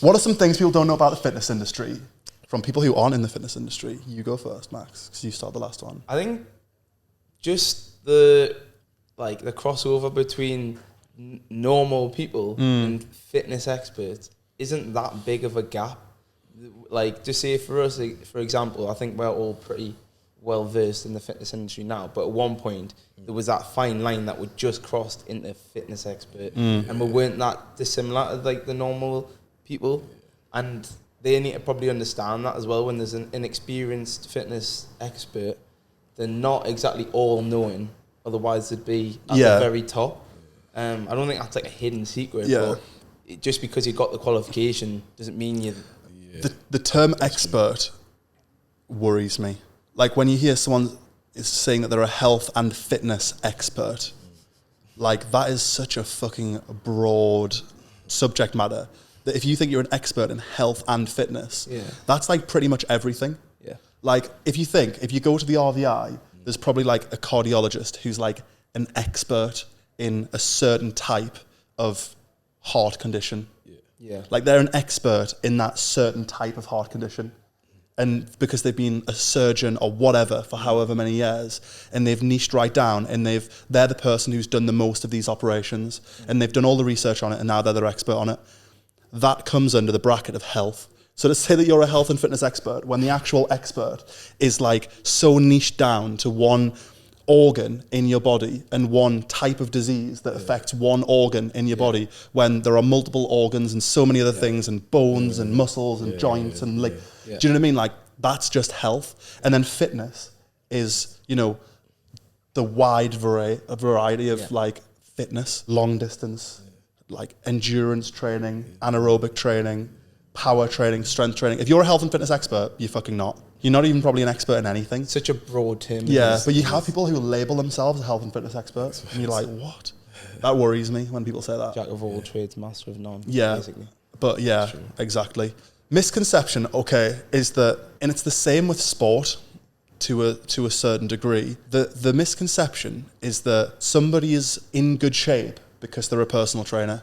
What are some things people don't know about the fitness industry? From people who aren't in the fitness industry. You go first, Max, because you start the last one. I think just the crossover between normal people and fitness experts isn't that big of a gap. Like, just say for us, like, for example, I think we're all pretty well versed in the fitness industry now, but at one point there was that fine line that we just crossed into fitness expert, and we weren't that dissimilar to like the normal people, and they need to probably understand that as well. When there's an inexperienced fitness expert, they're not exactly all knowing, otherwise they'd be at the very top. I don't think that's like a hidden secret, but just because you got the qualification doesn't mean you... The term expert worries me. Like when you hear someone is saying that they're a health and fitness expert, like that is such a fucking broad subject matter that if you think you're an expert in health and fitness, that's like pretty much everything. Yeah. Like if you go to the RVI, there's probably like a cardiologist who's like an expert in a certain type of heart condition. Yeah. Like they're an expert in that certain type of heart condition. And because they've been a surgeon or whatever for however many years, and they've niched right down, and they're the person who's done the most of these operations, and they've done all the research on it, and now they're the expert on it. That comes under the bracket of health. So to say that you're a health and fitness expert when the actual expert is like so niched down to one organ in your body and one type of disease that affects one organ in your body, when there are multiple organs and so many other things, and bones and muscles and joints and like, do you know what I mean? Like that's just health. And then fitness is, you know, the wide variety of like fitness, long distance, like endurance training, anaerobic training, power training, strength training. If you're a health and fitness expert, you're fucking not. You're not even probably an expert in anything. Such a broad term. Yeah, but you have people who label themselves health and fitness experts, and you're like, what? That worries me when people say that. Jack of all trades, master of none. Yeah, basically. But yeah, exactly. Misconception, okay, is that, and it's the same with sport to a certain degree. The misconception is that somebody is in good shape because they're a personal trainer,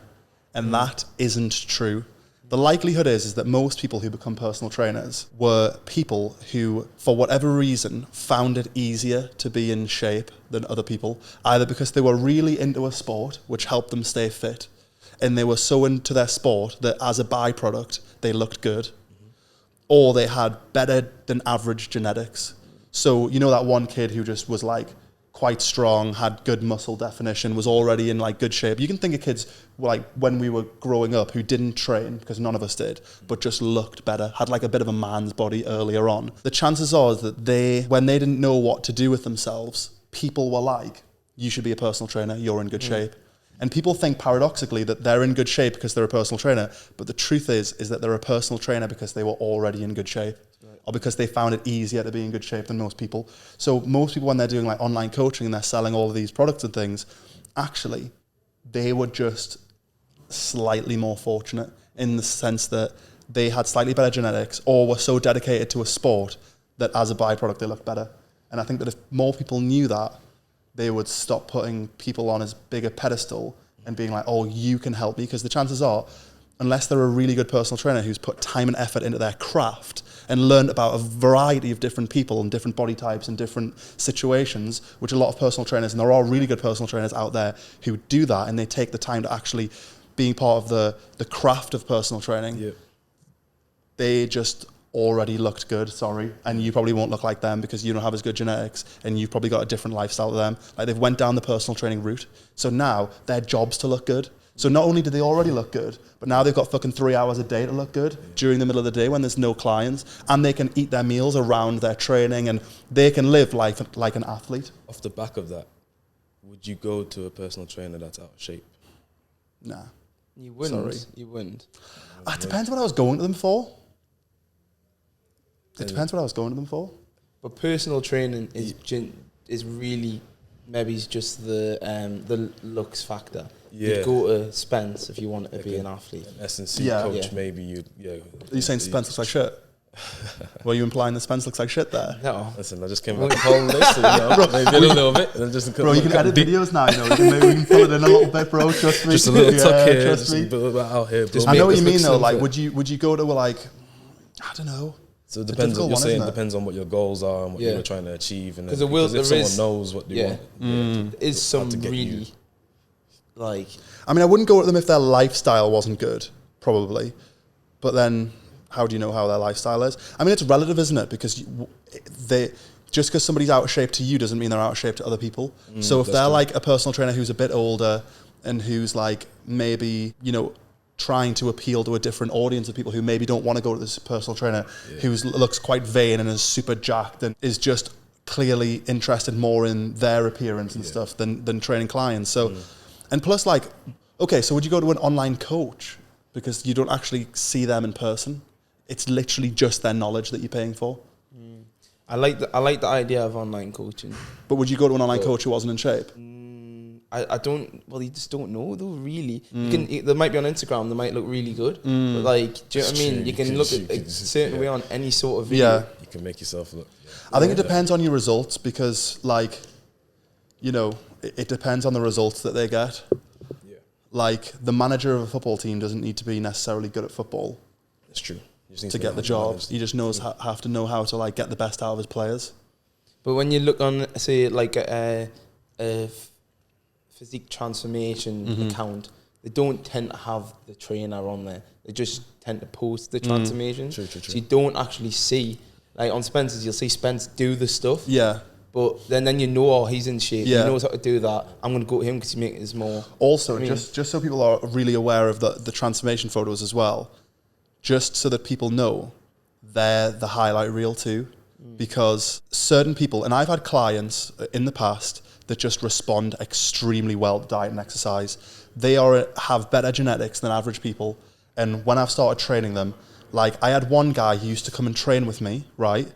and that isn't true. The likelihood is that most people who become personal trainers were people who, for whatever reason, found it easier to be in shape than other people, either because they were really into a sport, which helped them stay fit, and they were so into their sport that as a byproduct, they looked good, or they had better than average genetics. So, you know that one kid who just was like quite strong, had good muscle definition, was already in like good shape. You can think of kids like when we were growing up who didn't train, because none of us did, but just looked better, had like a bit of a man's body earlier on. The chances are that when they didn't know what to do with themselves, people were like, you should be a personal trainer, you're in good shape. And people think paradoxically that they're in good shape because they're a personal trainer, but the truth is that they're a personal trainer because they were already in good shape. Or because they found it easier to be in good shape than most people. So most people, when they're doing like online coaching and they're selling all of these products and things, actually, they were just slightly more fortunate in the sense that they had slightly better genetics or were so dedicated to a sport that as a byproduct, they looked better. And I think that if more people knew that, they would stop putting people on as big a pedestal and being like, oh, you can help me. Because the chances are, unless they're a really good personal trainer who's put time and effort into their craft and learned about a variety of different people and different body types and different situations, which a lot of personal trainers, and there are really good personal trainers out there who do that, and they take the time to actually being part of the craft of personal training. They just already looked good, and you probably won't look like them because you don't have as good genetics, and you've probably got a different lifestyle to them. Like they've went down the personal training route, so now their job's to look good. So not only do they already look good, but now they've got fucking 3 hours a day to look good during the middle of the day when there's no clients, and they can eat their meals around their training, and they can live like an athlete. Off the back of that, would you go to a personal trainer that's out of shape? Nah. You wouldn't. You wouldn't. It depends what I was going to them for. It depends what I was going to them for. But personal training is really maybe just the looks factor. You'd go to Spence if you wanted to be an athlete. An S&C coach, maybe you'd. Are you saying Spence looks like shit? Were you implying that Spence looks like shit there? No. Listen, I just came back home this, so, maybe a little bit. And just Bro, you can edit videos now, maybe we can fill it in a little bit, bro, trust me. Just a little tuck here, trust just me. a bit out here, bro. I know what you mean though, like, would you go to like, I don't know. So it depends on what you're saying, it depends on what your goals are and what you're trying to achieve. And because if someone knows what they want, there is some really, like... I mean, I wouldn't go at them if their lifestyle wasn't good, probably. But then, how do you know how their lifestyle is? I mean, it's relative, isn't it? Because just because somebody's out of shape to you doesn't mean they're out of shape to other people. So if they're like a personal trainer who's a bit older and who's like maybe, trying to appeal to a different audience of people who maybe don't want to go to this personal trainer who looks quite vain and is super jacked and is just clearly interested more in their appearance and stuff than training clients. So, and plus like, okay, so would you go to an online coach because you don't actually see them in person? It's literally just their knowledge that you're paying for. I like the idea of online coaching. But would you go to an online coach who wasn't in shape? I don't. Well, you just don't know though. Really, they might be on Instagram. They might look really good. But like, do you know what I mean? You can look at a certain way on any sort of video. Yeah, you can make yourself look. I think it depends on your results because, like, it depends on the results that they get. Yeah. Like the manager of a football team doesn't need to be necessarily good at football. That's true. To get the job, he just have to know how to like get the best out of his players. But when you look on, say, like a physique transformation account, they don't tend to have the trainer on there. They just tend to post the transformation. True. So you don't actually see, like on Spencer's, you'll see Spence do the stuff. Yeah. But then he's in shape. Yeah. He knows how to do that. I'm going to go to him because he makes more. Also, just so people are really aware of the transformation photos as well, just so that people know they're the highlight reel too. Because certain people, and I've had clients in the past that just respond extremely well to diet and exercise. They have better genetics than average people. And when I've started training them, like I had one guy who used to come and train with me, right,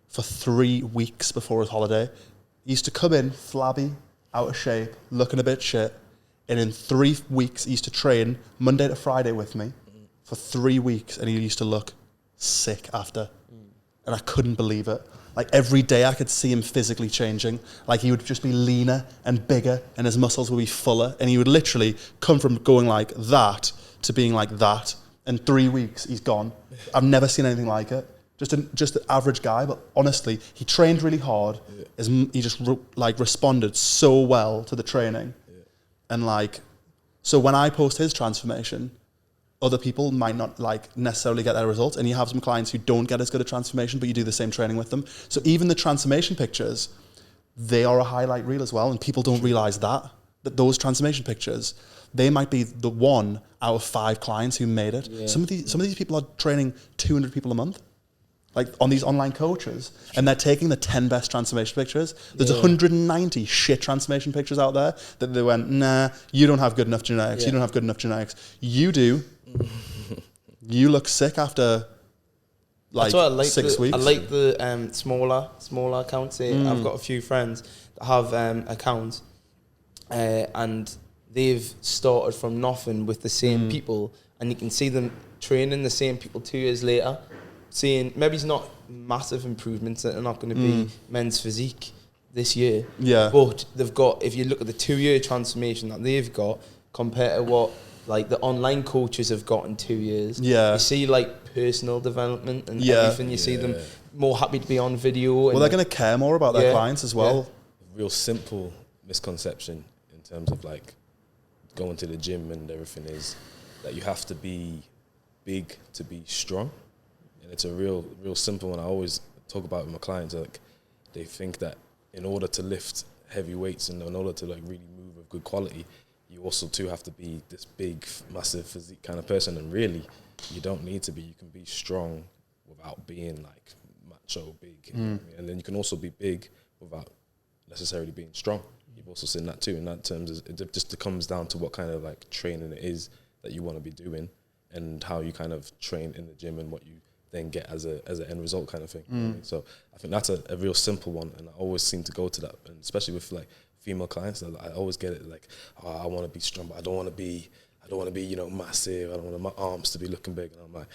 for 3 weeks before his holiday. He used to come in flabby, out of shape, looking a bit shit. And in 3 weeks, he used to train Monday to Friday with me for 3 weeks. And he used to look sick after. And I couldn't believe it. Like every day I could see him physically changing. Like he would just be leaner and bigger and his muscles would be fuller. And he would literally come from going like that to being like that. In 3 weeks, he's gone. I've never seen anything like it. Just an average guy, but honestly, he trained really hard. He just responded so well to the training. And like, so when I post his transformation, other people might not like necessarily get their results, and you have some clients who don't get as good a transformation, but you do the same training with them. So even the transformation pictures, they are a highlight reel as well, and people don't realize that those transformation pictures, they might be the 1 out of 5 clients who made it. Yeah. Some of these people are training 200 people a month, like on these online coaches, and they're taking the 10 best transformation pictures. There's 190 shit transformation pictures out there that they went, nah, you don't have good enough genetics. Yeah. You don't have good enough genetics. You do. You look sick after like 6 weeks. I like the smaller accounts. I've got a few friends that have accounts, and they've started from nothing with the same people, and you can see them training the same people 2 years later, seeing maybe it's not massive improvements that are not going to be men's physique this year. Yeah. But they've got, if you look at the 2-year transformation that they've got compared to what like the online coaches have got in 2 years. Yeah. You see like personal development and everything. You see them more happy to be on video. Well, they're going to care more about their clients as well. Real simple misconception in terms of like going to the gym and everything is that you have to be big to be strong. And it's a real simple one. I always talk about with my clients, like they think that in order to lift heavy weights and in order to like really move with good quality, you also too have to be this big, massive physique kind of person. And really, you don't need to be. You can be strong without being like macho big. You know what I mean? And then you can also be big without necessarily being strong. You've also seen that too. In that terms, it just comes down to what kind of like training it is that you want to be doing and how you kind of train in the gym and what you then get as an end result kind of thing. You know what I mean? So I think that's a real simple one, and I always seem to go to that, and especially with like female clients, I always get it like, oh, I want to be strong, but I don't want to be I don't want to be, you know, massive. I don't want my arms to be looking big. And I'm like,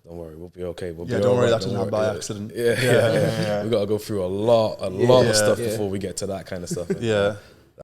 don't worry, we'll be okay. We'll be don't worry, right, that doesn't happen by accident. Yeah. We got to go through a lot of stuff before we get to that kind of stuff. Yeah.